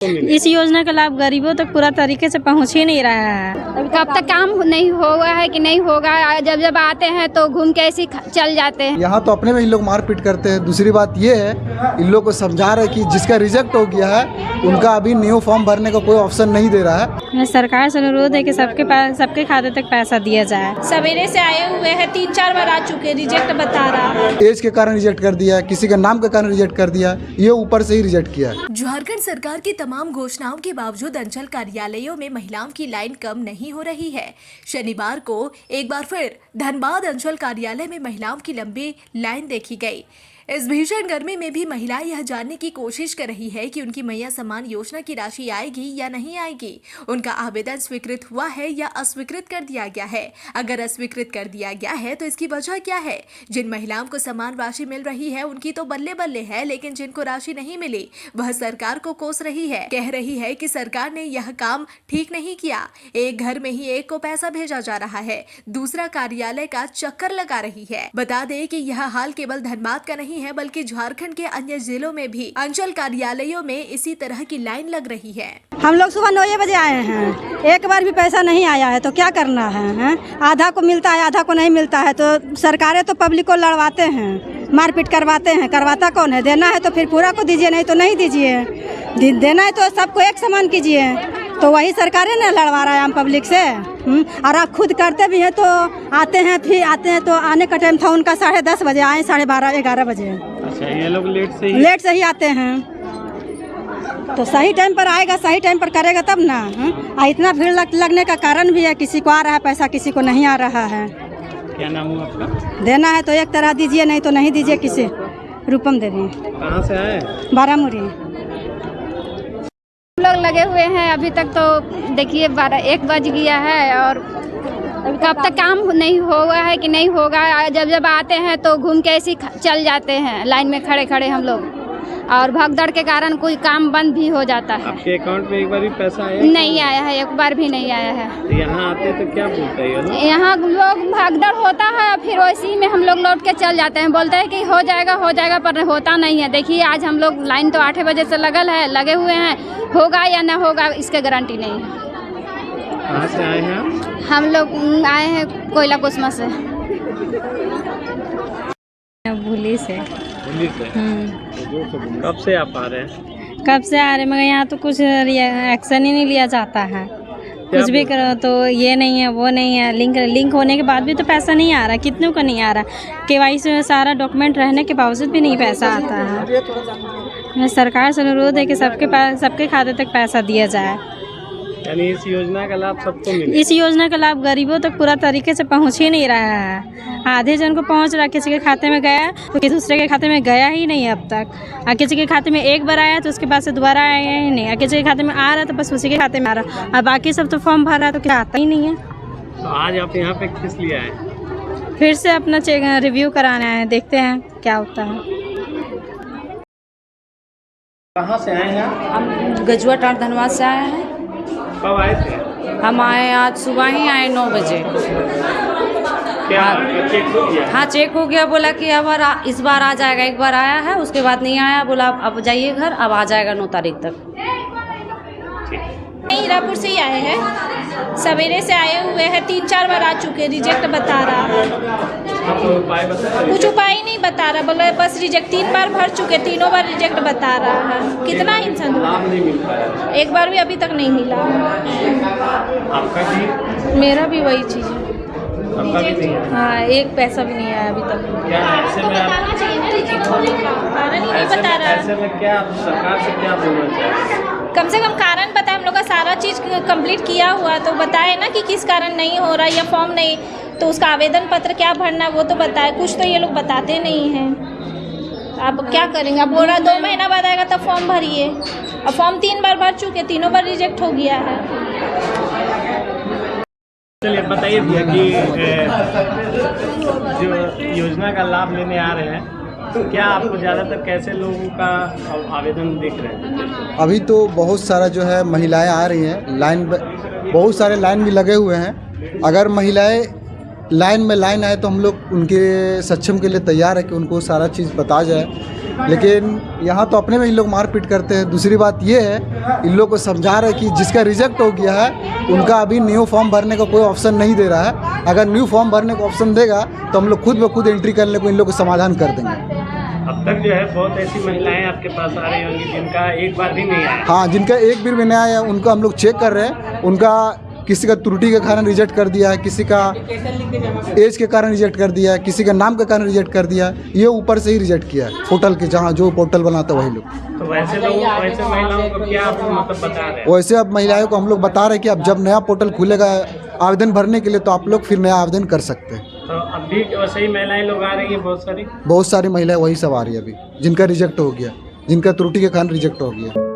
इस योजना का लाभ गरीबों तक पूरा तरीके से पहुंच ही नहीं रहा है। कब तक काम नहीं होगा है कि नहीं होगा, जब जब आते हैं तो घूम के ऐसे चल जाते हैं। यहाँ तो अपने में इन लोग मारपीट करते हैं। दूसरी बात ये है, इन लोग को समझा रहे कि जिसका रिजेक्ट हो गया है उनका अभी न्यू फॉर्म भरने का कोई ऑप्शन नहीं दे रहा है। सरकार से अनुरोध है कि सबके खाते तक पैसा दिया जाए। सवेरे से आए हुए हैं, 3-4 बार आ चुके, रिजेक्ट बता रहा। एज के कारण रिजेक्ट कर दिया, किसी का नाम के कारण रिजेक्ट कर दिया, ये ऊपर से ही रिजेक्ट किया। झारखंड सरकार की तमाम घोषणाओं के बावजूद अंचल कार्यालयों में महिलाओं की लाइन कम नहीं हो रही है। शनिवार को एक बार फिर धनबाद अंचल कार्यालय में महिलाओं की लंबी लाइन देखी गई। इस भीषण गर्मी में भी महिलाएं यह जानने की कोशिश कर रही है कि उनकी मैया सम्मान योजना की राशि आएगी या नहीं आएगी, उनका आवेदन स्वीकृत हुआ है या अस्वीकृत कर दिया गया है। अगर अस्वीकृत कर दिया गया है तो इसकी वजह क्या है। जिन महिलाओं को सम्मान राशि मिल रही है उनकी तो बल्ले बल्ले है, लेकिन जिनको राशि नहीं मिली वह सरकार को कोस रही है। कह रही है कि सरकार ने यह काम ठीक नहीं किया। एक घर में ही एक को पैसा भेजा जा रहा है, दूसरा कार्यालय का चक्कर लगा रही है। बता दें कि यह हाल केवल धनबाद का नहीं है, बल्कि झारखंड के अन्य जिलों में भी अंचल कार्यालयों में इसी तरह की लाइन लग रही है। हम लोग सुबह 9 बजे आए हैं, एक बार भी पैसा नहीं आया है तो क्या करना है? आधा को मिलता है, आधा को नहीं मिलता है। तो सरकारें तो पब्लिक को लड़वाते हैं, मारपीट करवाते हैं। करवाता कौन है? देना है तो फिर पूरा को दीजिए, नहीं तो नहीं दीजिए। देना है तो सबको एक समान कीजिए। तो वही सरकारें ने लड़वा रहा है आम पब्लिक से। और आप खुद करते भी हैं तो आते हैं, फिर आते हैं तो आने का टाइम था उनका 10:30 बजे, आए 12:30-11 बजे। अच्छा, ये लोग लेट से ही आते हैं। तो सही टाइम पर आएगा, सही टाइम पर करेगा तब ना। इतना भीड़ लगने का कारण भी है, किसी को आ रहा है पैसा, किसी को नहीं आ रहा है। क्या नाम है आपका? देना है तो एक तरह दीजिए, नहीं तो नहीं दीजिए। किसी रूपम देवी। कहाँ से आए? बारामुरी। लोग लगे हुए हैं अभी तक, तो देखिए 1 बज गया है और कब तक काम नहीं होगा है कि नहीं होगा, जब जब आते हैं तो घूम के ऐसे चल जाते हैं लाइन में खड़े खड़े हम लोग। और भगदड़ के कारण कोई काम बंद भी हो जाता है। आपके अकाउंट में एक बार भी पैसा आया? नहीं आया है, एक बार भी नहीं आया है। तो यहाँ आते तो क्या बोलते हैं? यहाँ लोग भगदड़ होता है, फिर वैसे में हम लोग लौट के चल जाते हैं। बोलते हैं कि हो जाएगा, पर होता नहीं है। देखिए आज हम लोग लाइन तो 8 बजे से लगे हुए हैं, होगा या ना होगा इसके गारंटी नहीं है। कहाँ से आए हैं? हम लोग आए हैं कोयला कुसमा से। भूली से। कब से आप आ रहे हैं? कब से आ रहे, मगर यहाँ तो कुछ एक्शन ही नहीं लिया जाता है। कुछ भी करो तो ये नहीं है, वो नहीं है। लिंक होने के बाद भी तो पैसा नहीं आ रहा। कितनों का नहीं आ रहा? KYC में सारा डॉक्यूमेंट रहने के बावजूद भी नहीं पैसा आता है। सरकार से अनुरोध है कि सबके खाते तक पैसा दिया जाए। यानी इस योजना का लाभ सबको मिले? इस योजना का लाभ गरीबों तक पूरा तरीके से पहुंच ही नहीं रहा है। आधे जन को पहुंच रहा, किसी के खाते में गया तो दूसरे के खाते में गया ही नहीं अब तक। और किसी के खाते में एक बार आया तो उसके बाद से दोबारा आया ही नहीं। और किसी के खाते में आ रहा तो बस उसी के खाते में आ रहा, और बाकी सब तो फॉर्म भर रहा तो क्या आता ही नहीं है। तो आज आप यहाँ पे किस लिए आए? फिर से अपना रिव्यू कराना है, देखते हैं क्या होता है। कहाँ से आए हैं? हम गजुआ टाट धनबाद से आए हैं। कब आए थे? हम आए आज सुबह ही आए 9 बजे। क्या चेक हो गया? हाँ, चेक हो गया। बोला कि अब इस बार आ जाएगा। एक बार आया है, उसके बाद नहीं आया। बोला अब जाइए घर, अब आ जाएगा 9 तारीख तक। हीरापुर से ही आए हैं, सवेरे से आए हुए हैं, 3-4 बार आ चुके, रिजेक्ट बता रहा। कुछ उपाय नहीं बता रहा, बोले बस रिजेक्ट। 3 बार भर चुके, तीनों बार रिजेक्ट बता रहा है। कितना इंसान एक बार भी अभी तक नहीं मिला। आपका भी? मेरा भी वही चीज़ है। आपका भी नहीं? हाँ, एक पैसा भी नहीं आया अभी तक। क्या ऐसे में बताना चाहिए ना रिजेक्ट होने का कारण ही नहीं बता रहा। ऐसे में क्या सरकार से क्या बोलना चाहिए? कम से कम कारण बताए। हम लोग का सारा चीज़ कंप्लीट किया हुआ तो बताए ना कि किस कारण नहीं हो रहा, या फॉर्म नहीं तो उसका आवेदन पत्र क्या भरना है वो तो बताए। कुछ तो ये लोग बताते नहीं हैं। अब क्या करेंगे? अब बोला 2 महीना बाद आएगा तब फॉर्म भरिए। अब फॉर्म 3 बार भर चुके, तीनों बार रिजेक्ट हो गया है। चलिए बताइए भैया कि जो योजना का लाभ लेने आ रहे हैं तो क्या आपको ज़्यादातर कैसे लोगों का आवेदन दिख रहे हैं? अभी तो बहुत सारा जो है महिलाएं आ रही हैं, लाइन बहुत सारे लाइन भी लगे हुए हैं। अगर महिलाएं लाइन में लाइन आए तो हम लोग उनके सक्षम के लिए तैयार है कि उनको सारा चीज़ बता जाए, लेकिन यहाँ तो अपने में इन लोग मारपीट करते हैं। दूसरी बात ये है, इन लोग को समझा रहे कि जिसका रिजेक्ट हो गया है उनका अभी न्यू फॉर्म भरने का कोई ऑप्शन नहीं दे रहा है। अगर न्यू फॉर्म भरने का ऑप्शन देगा तो हम लोग खुद ब खुद एंट्री करने को इन लोग को समाधान कर देंगे। अब तक जो है बहुत ऐसी महिलाएं आपके पास आ रही होंगी जिनका एक बार भी नहीं आया। हाँ, जिनका एक भी नहीं आया उनका हम लोग चेक कर रहे हैं। उनका किसी का त्रुटि के कारण रिजेक्ट कर दिया है, किसी का एज के कारण रिजेक्ट कर दिया है, किसी का नाम के कारण रिजेक्ट कर दिया है। ये ऊपर से ही रिजेक्ट किया है पोर्टल के, जहाँ जो पोर्टल बनाता है वही लोग। तो वैसे लोगों वैसे महिलाओं को क्या आप मतलब बता रहे हैं? वैसे अब महिलाओं को हम लोग बता रहे हैं कि अब जब नया पोर्टल खुलेगा आवेदन भरने के लिए तो आप लोग फिर नया आवेदन कर सकते हैं। तो अब भी वैसे ही महिलाएं लोग आ रही हैं बहुत सारी बहुत सारी महिलाएं वही सब आ रही है अभी, जिनका रिजेक्ट हो गया, जिनका त्रुटि के कारण रिजेक्ट हो गया।